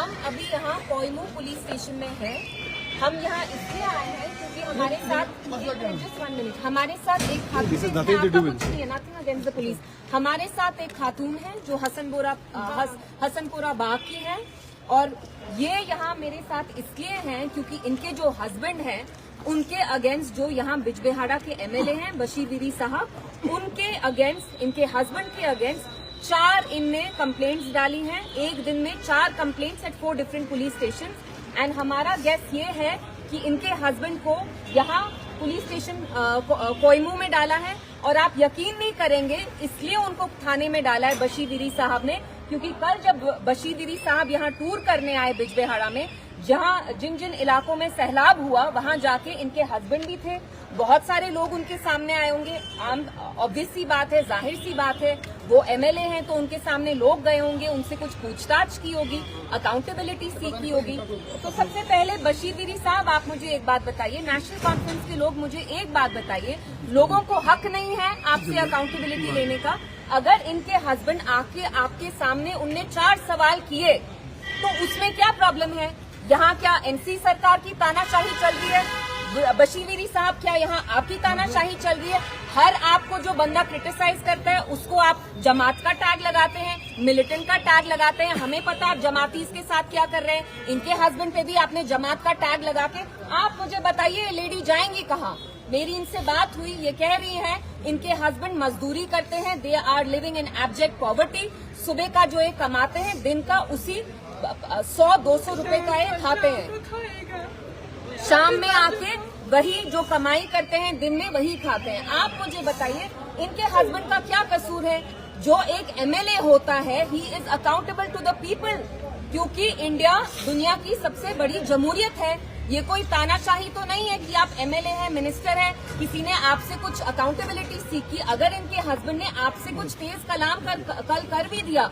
हम अभी यहाँ कोयमू पुलिस स्टेशन में हैं। हम यहाँ इसलिए आए हैं क्योंकि हमारे साथ just 1 minute, हमारे साथ एक खातून है, नथिंग अगेंस्ट द पुलिस। हमारे साथ एक खातून है जो हसनपुरा बाग की है, और ये यहाँ मेरे साथ इसलिए हैं क्योंकि इनके जो हस्बैंड हैं उनके अगेंस्ट, जो यहाँ बिजबेहाड़ा के एमएलए हैं बशीर दीदी साहब, उनके अगेंस्ट, इनके हस्बैंड के अगेंस्ट 4 इनने कंप्लेंट्स डाली हैं। एक दिन में 4 complaints at 4 different police station. And हमारा गेस ये है कि इनके हस्बैंड को यहाँ पुलिस स्टेशन कोयमू में डाला है, और आप यकीन नहीं करेंगे इसलिए उनको थाने में डाला है बशीर दीदी साहब ने, क्योंकि कल जब बशीर दीदी साहब यहाँ टूर करने आए बिजबेहाड़ा में, जहाँ जिन जिन इलाकों में सैलाब हुआ वहां जाके इनके हस्बैंड भी थे, बहुत सारे लोग उनके सामने आए होंगे। आम ऑब्वियस सी बात है, जाहिर सी बात है, वो एमएलए हैं तो उनके सामने लोग गए होंगे, उनसे कुछ पूछताछ की होगी, अकाउंटेबिलिटी सीखी होगी। तो सबसे पहले बशीर दीदी साहब, आप मुझे एक बात बताइए, नेशनल कॉन्फ्रेंस के लोग मुझे एक बात बताइए, लोगों को हक नहीं है आपसे अकाउंटेबिलिटी लेने का? अगर इनके हस्बैंड आके आपके सामने उनने 4 सवाल किए तो उसमें क्या प्रॉब्लम है? यहाँ क्या एनसी सरकार की तानाशाही चल रही है? बशीर दीदी साहब, क्या यहाँ आपकी तानाशाही चल रही है? हर आपको जो बंदा क्रिटिसाइज करता है उसको आप जमात का टैग लगाते हैं, मिलिटेंट का टैग लगाते हैं। हमें पता आप जमाती के साथ क्या कर रहे हैं। इनके हस्बैंड पे भी आपने जमात का टैग लगा के, आप मुझे बताइए लेडी जाएंगी कहाँ? मेरी इनसे बात हुई, ये कह रही है इनके हस्बैंड मजदूरी करते हैं, they are living in abject poverty. सुबह का जो ये कमाते हैं दिन का उसी 100-200 रुपए का ये खाते हैं, शाम में आके वही जो कमाई करते हैं दिन में वही खाते हैं। आप मुझे बताइए इनके हस्बैंड का क्या कसूर है? जो एक एमएलए होता है, he is accountable to the people, क्योंकि इंडिया दुनिया की सबसे बड़ी जमहूरियत है। ये कोई तानाशाही तो नहीं है कि आप एमएलए हैं, मिनिस्टर हैं, किसी ने आपसे कुछ अकाउंटेबिलिटी सीखी। अगर इनके हस्बैंड ने आपसे कुछ तेज कलाम कल कर भी दिया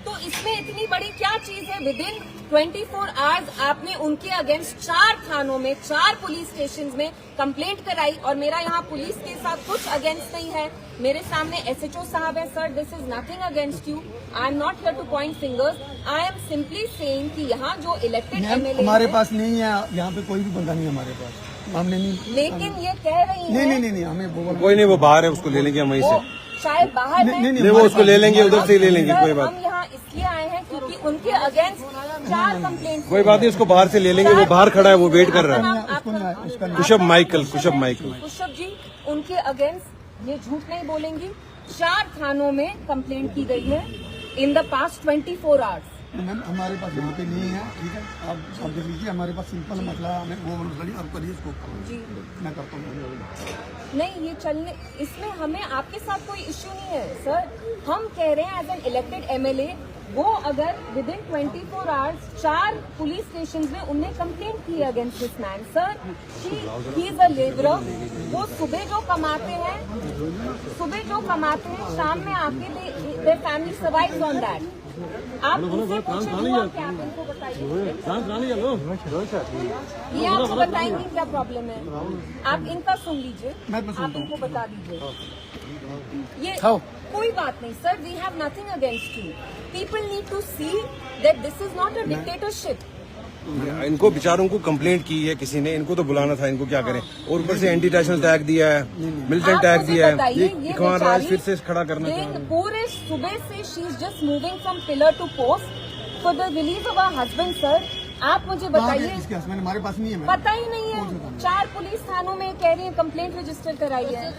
तो इसमें इतनी बड़ी क्या चीज है? विद इन 24 आवर्स आपने उनके अगेंस्ट 4 थानों में, 4 पुलिस स्टेशन में कंप्लेंट कराई, और मेरा यहाँ पुलिस के साथ कुछ अगेंस्ट नहीं है। मेरे सामने एसएचओ साहब है। Sir, this is nothing against you, I am not here two point fingers, I am simply saying कि यहाँ जो इलेक्टेड एमएलए हमारे पास नहीं है, यहाँ पे कोई भी बंदा नहीं हमारे पास, हमने नहीं। लेकिन ये कह रही है नहीं, हमें कोई नहीं, वो बाहर है, उसको ले लेंगे हम वहीं से। शायद बाहर है, नहीं वो उसको ले लेंगे, उधर से ही ले लेंगे, कोई बात। हम यहाँ इसलिए आए हैं क्योंकि उनके अगेंस्ट 4 कंप्लेंट। कोई बात नहीं, उसको बाहर से ले लेंगे, वो बाहर खड़ा है, वो वेट कर रहा है। कुशब माइकल जी, उनके अगेंस्ट ये झूठ नहीं बोलेंगी, 4 थानों में कंप्लेंट की गई है in the past 24 hours. Ma'am हमारे पास यहाँ पे नहीं है, ठीक है, आप देख लीजिए, हमारे पास सिंपल मसला है, हमें वो मसला आप करिए इसको जी, मैं करता हूँ। नहीं, ये चलने, इसमें हमें आपके साथ कोई इश्यू नहीं है सर। हम कह रहे हैं एज एन इलेक्टेड एमएलए, वो अगर with in 24 hours 4 police station में उनने कंप्लेंट की against this man, sir he is a labourer, वो सुबह जो कमाते हैं शाम में आके their family survives on that. आप उनसे पूछेंगे क्या, आप इनको बताइए, ये आपको बताएंगे क्या प्रॉब्लम है। आप इनका सुन लीजिए, आप इनको बता दीजिए। ये कोई बात नहीं sir, we have nothing against you, people need to see that this is not a dictatorship. इनको बेचारों को कंप्लेंट की है किसी ने, इनको तो बुलाना था, इनको क्या करें, और ऊपर से एंटी टेररिस्ट टैग दिया है, मिलिटेंट टैग दिया है, ये इखवान राज फिर से खड़ा करना चाहिए। पूरे सुबह से she is just moving from pillar to post for the release of our husband. Sir, आप मुझे बताइए, हमारे पास नहीं है, पता ही नहीं है। 4 पुलिस थानों में कह रही है कंप्लेंट रजिस्टर कराई है।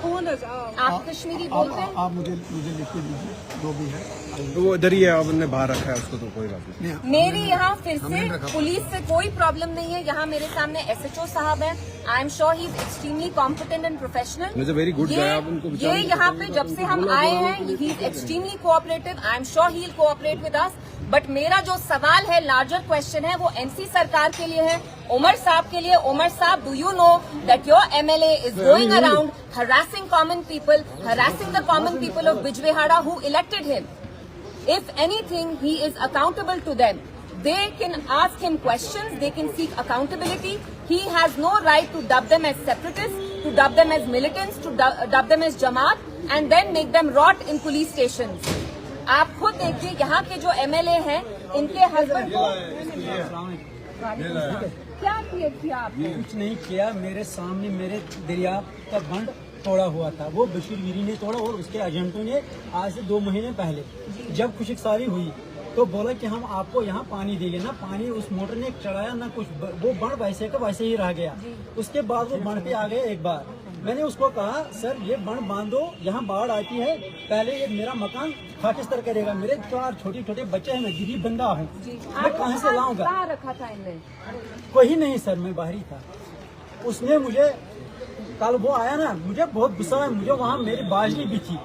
आप कश्मीरी बोलते हैं? आप मुझे लिख के दीजिए, जो भी है वो इधर ही है, अब उन्होंने बाहर रखा है उसको, तो कोई बात नहीं। मेरी यहाँ फिर से पुलिस से कोई प्रॉब्लम नहीं है। यहाँ मेरे सामने एसएचओ साहब हैं, I am sure he is extremely competent and professional. Very good. ये यहाँ पे जब से हम आए हैं, he is extremely cooperative, I am sure he will cooperate with us. But मेरा जो सवाल है, लार्जर क्वेश्चन है, वो एनसी सरकार के लिए है, उमर साहब के लिए। उमर साहब, do you know that your MLA is going around harassing common people, harassing the common people of Bijbehada who elected him? If anything, he is accountable to them. They can ask him questions, they can seek accountability. He has no right to dub them as separatists, to dub them as militants, to dub them as Jamaat, and then make them rot in police stations. आप खुद देखिए यहाँ के जो MLA हैं, इनके husband को क्या किया आपने? कुछ नहीं किया, मेरे सामने मेरे दरिया का बंद तोड़ा हुआ था, वो बशीर वीरी ने तोड़ा और उसके एजेंटों ने आज से 2 महीने पहले जब खुशकसारी हुई तो बोला कि हम आपको यहाँ पानी देंगे, ना पानी उस मोटर ने चढ़ाया ना कुछ, वो बंद वैसे का वैसे ही रह गया। उसके बाद वो बंद पे आ गए एक बार, मैंने उसको कहा सर ये बंद बांधो, यहाँ बाढ़ आती है, पहले ये मेरा मकान खाकिस्तर करेगा, मेरे 4 छोटे छोटे बच्चे हैं, मैं गरीब बंदा हूँ, मैं कहाँ से लाऊंगा? कहाँ रखा था इनने? कोई नहीं सर, मैं बाहर ही था। उसने मुझे कल वो आया ना, मुझे बहुत गुस्सा है, मुझे वहाँ मेरी बाजरी भी थी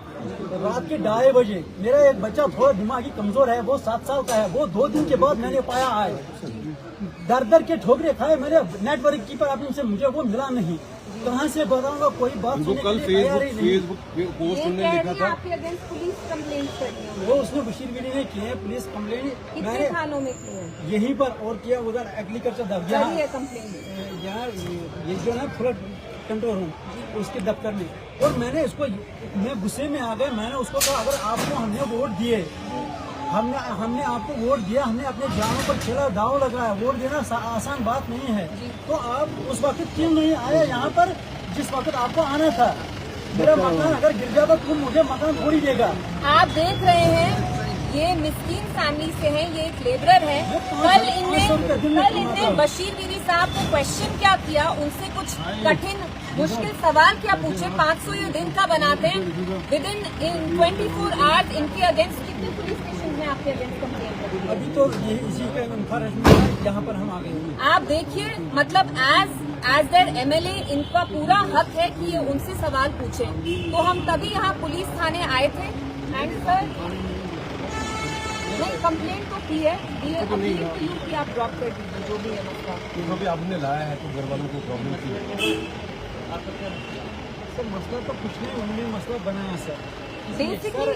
रात के 2:30 बजे, मेरा एक बच्चा थोड़ा दिमागी कमजोर है, वो 7 साल का है, वो 2 दिन के बाद मैंने पाया है, दर के ठोकरे खाए, मेरे नेटवर्क की पर आपने से मुझे वो मिला नहीं, कहाँ से बताऊंगा? कोई बात सुनने कल के लिए तैयार ही नहीं। फेसबुक पोस्ट उन्होंने लिखा था, आपके अगेंस्ट पुलिस कंप्लेंट करनी है। वो उसने बशीर वीरी ने किए हैं पुलिस कंप्लेंट, कितने थानों में की है? यहीं पर और किया, उधर एग्रीकल्चर करिए कंप्लेंट। यहाँ ये जो है फ्लड कंट्रोल रूम उसके दफ्तर में, और मैंने उसको, मैं गुस्से में आ गया, मैंने उसको कहा अगर आपको हमने वोट दिए, हमने आपको वोट दिया, हमने अपने जानों पर खेला, दाव लगाया, वोट देना आसान बात नहीं है, तो आप उस वक्त क्यों नहीं आए यहाँ पर जिस वक्त आपको आना था? मेरा मकान अगर गिर जाता तो मुझे मकान थोड़ी देगा। आप देख रहे हैं ये मिस्कीन फैमिली से हैं, ये एक लेबरर है। कल इनने बशीर वीरी साहब को क्वेश्चन क्या किया, उनसे कुछ कठिन मुश्किल सवाल क्या पूछे, 500 ये दिन का बनाते हैं, विद इन 24 आवर्स इनके अगेंस्ट कितने पुलिस स्टेशन में आपके अगेंस्ट कंप्लेंट कर? अभी तो ये इसी का इंफॉर्मेशन यहाँ पर हम आ गए। आप देखिए, मतलब एज देयर MLA इनका पूरा हक है कि ये उनसे सवाल पूछें, तो हम तभी यहाँ पुलिस थाने आए थे। एंड सर नहीं, कंप्लेंट तो की है, ये अपील की कि आप ड्रॉप कर दीजिए जो भी है मसला। क्योंकि अभी आपने लाया है तो घर वालों को प्रॉब्लम की है। सर मसला तो कुछ नहीं, उन्होंने मसला बनाया सर, बेसिकली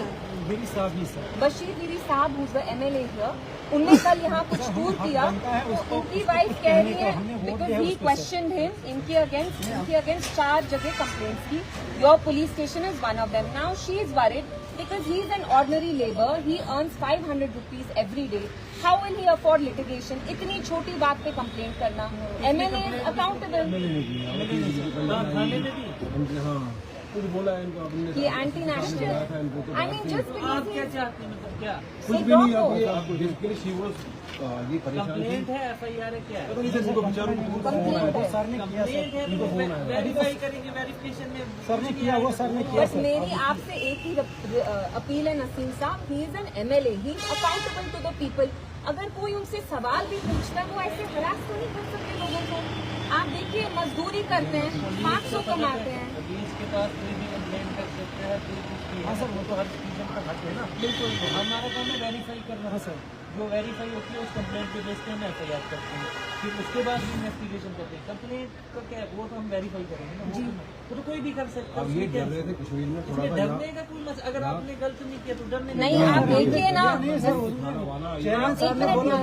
वीरी साहब ही सर, बशीर वीरी साहब हुज द MLA हियर, उनने कल यहाँ कुछ टूर किया, तो उनकी वाइफ कह रही है बिकॉज ही क्वेश्चनड हिम, इनके अगेंस्ट 4 जगह कंप्लेंट्स की, your police station is one of them. Now she is worried because he is an ordinary labor, he earns 500 rupees every day. How will he afford litigation? इतनी छोटी बात पे complaint करना, MLA is accountable. कुछ बोला है इनको आपने? ये anti national, I mean just because he is कुछ भी नहीं, आपको बेसिकली शी वाज ये परेशान थी। कंप्लेंट है, FIR है, क्या है? पता नहीं सर, इनको बेचारों को कंप्लेंट है, सर ने किया, कंप्लेंट है, इनको फोन आया, वेरीफाई करेंगे, वेरिफिकेशन में सर ने किया, वो सर ने किया बट मेरी आपसे एक ही अपील है Naseem Sahab, he is an MLA, he is accountable to the people. अगर कोई उनसे सवाल भी पूछता है, वो ऐसे हरास तो नहीं कर सकते लोगों को। आप देखिए, मजदूरी करते हैं, 500 कमाते हैं। पुलिस के पास कोई भी कंप्लेंट कर सकता है, कोई कुछ भी। हाँ सर, वो तो हर सिटीजन का हक है ना। बिल्कुल, तो हमारा काम है वेरीफाई करना। हाँ सर, जो वेरीफाई होती है उस कंप्लेंट पे बेस पे हम FIR करते हैं, फिर उसके बाद इन्वेस्टिगेशन करते हैं। कंप्लेंट का क्या है, वो तो हम वेरीफाई करेंगे ना, जी, तो कोई भी कर सकता अब है। ये डर रहे थे कश्मीर में थोड़ा सा डरने का कोई अगर आपने गलत नहीं किया तो डरने नहीं, आप देखिए ना, चेयरमैन साहब ने बोला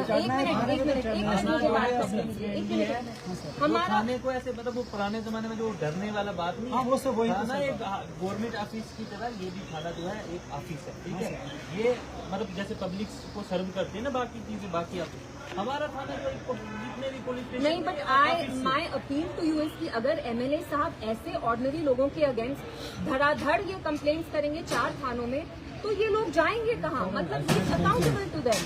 हमारा थाने को ऐसे, मतलब वो पुराने जमाने में जो डरने वाला बात नहीं है, वो सब वही थाना एक गवर्नमेंट ऑफिस की तरह, ये भी थाना जो है एक ऑफिस है, ठीक है। ये मतलब जैसे पब्लिक को सर्व करते हैं ना बाकी चीजें, बाकी ऑफिस, हमारा थाना जो जितने भी पुलिस स्टेशन नहीं, but my appeal to you is कि अगर MLA साहब ऐसे ऑर्डिनरी लोगों के अगेंस्ट धड़ाधड़ ये कंप्लेंट्स करेंगे 4 थानों में, तो ये लोग जाएंगे कहाँ? मतलब he is accountable to them.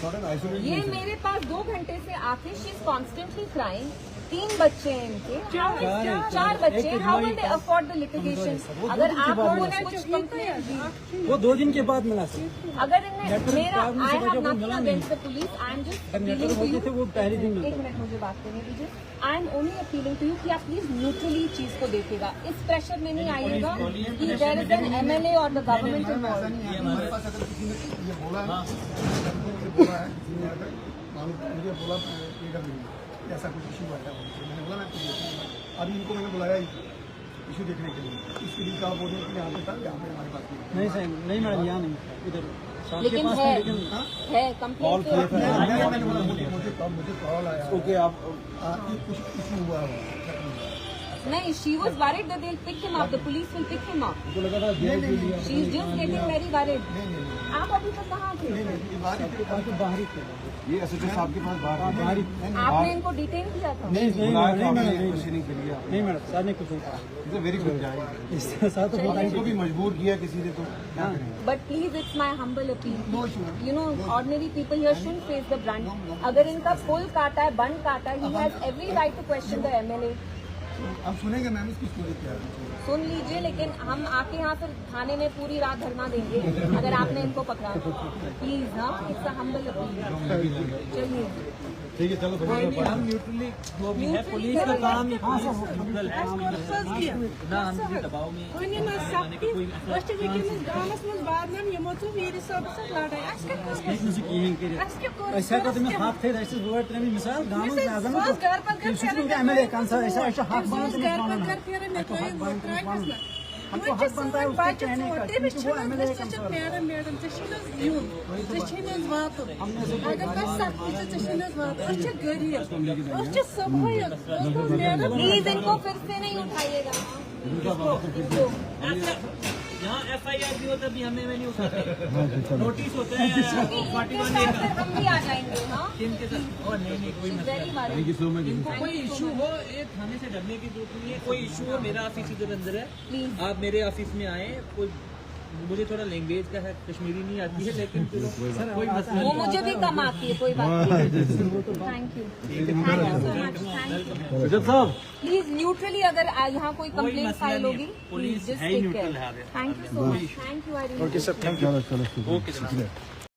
ये मेरे पास 2 घंटे से आके शी इज कॉन्स्टेंटली क्राइंग, 3 बच्चे हैं इनके, 4 बच्चे, how will they afford the litigation? अगर आप लोगों ने कुछ कंप्लेंट, वो 2 दिन के बाद मिला सर, अगर इन्हें मेरा I have nothing against the police, I am just appealing to you. थे वो पहले दिन एक मिनट मुझे बात करने दीजिए। I am only appealing to you कि आप प्लीज न्यूट्रली चीज को देखिएगा, इस प्रेशर में नहीं आइएगा कि देयर इज एन MLA और द गवर्नमेंट इन्वॉल्व। हमारे पास अगर किसी ने ये बोला है, मुझे बोला है, मुझे बोला ऐसा कुछ इशू आता है, मैंने बोला मैं आपको अभी इनको मैंने बुलाया इशू देखने के लिए, इसके लिए क्या बोल रहे हैं कि यहाँ पे था, यहाँ पे हमारे पास नहीं सर, नहीं मैडम, यहाँ नहीं, इधर लेकिन है कंप्लेंट मैंने बोला मुझे कॉल आया ओके, आप कुछ इशू हुआ है नहीं, she was worried that they'll pick him up. The police will pick him up. नहीं नहीं She is just getting very worried. नहीं आप अभी तक कहाँ थे? ये बात बाहरी थे ये एसएचओ साहब के पास बाहर आपने इनको डिटेन किया था? नहीं क्वेश्चनिंग के लिए नहीं मैडम सर ने कुछ नहीं कहा इट्स वेरी गुड इसके साथ तो बहुत इनको भी मजबूर किया किसी ने तो क्या करें But please, it's my humble appeal. No issue है You know, ordinary people here shouldn't face the brunt. अगर इनका पुल काटा है, बंद काटा है, he has every right to question the MLA. अब सुनेंगे मैम इसकी स्टोरी क्या है सुन लीजिए, लेकिन हम आके यहाँ फिर थाने में पूरी रात धरना देंगे अगर आपने इनको पकड़ा तो। प्लीज, हाँ, इट्स हम्बल अपील। चलिए ठीक है चलो हम न्यूट्रली जो भी है पुलिस का काम ही न्यूट्रल है ना हम किसी दबाव में ऐसा तो तुम्हें हाथ थे ऐसे हुआ तुम्हें मिसाल गांव में आजम एमएलए कांसा ऐसा ऐसा हाथ बांध हमको हक बनता है उसके कहने का क्योंकि वो एमएलए का प्लीज इनको फिर से नहीं उठाइएगा। यहाँ FIR भी होता भी हमें नहीं उठाते नोटिस होता है इनके साथ फिर हम भी आ जाएंगे। हाँ, टीम के साथ और नहीं कोई वेरी मच। इनको कोई इशू हो ये थाने से डरने की जरूरत नहीं है। कोई इशू हो मेरा ऑफिस इधर अंदर है, Please. आप मेरे ऑफिस में आए। कोई मुझे थोड़ा लैंग्वेज का है, कश्मीरी नहीं आती है, लेकिन चलो कोई मसला वो मुझे भी कम आती है, कोई बात नहीं। Thank you so much. Thank you. Please neutrally अगर यहाँ कोई कंप्लेंट मसला फाइल नहीं है। होगी, पुलिस प्लीज जस्ट है ही टेक न्यूट्रल केयर। है। Thank you so much. Thank you. Okay sir thank you okay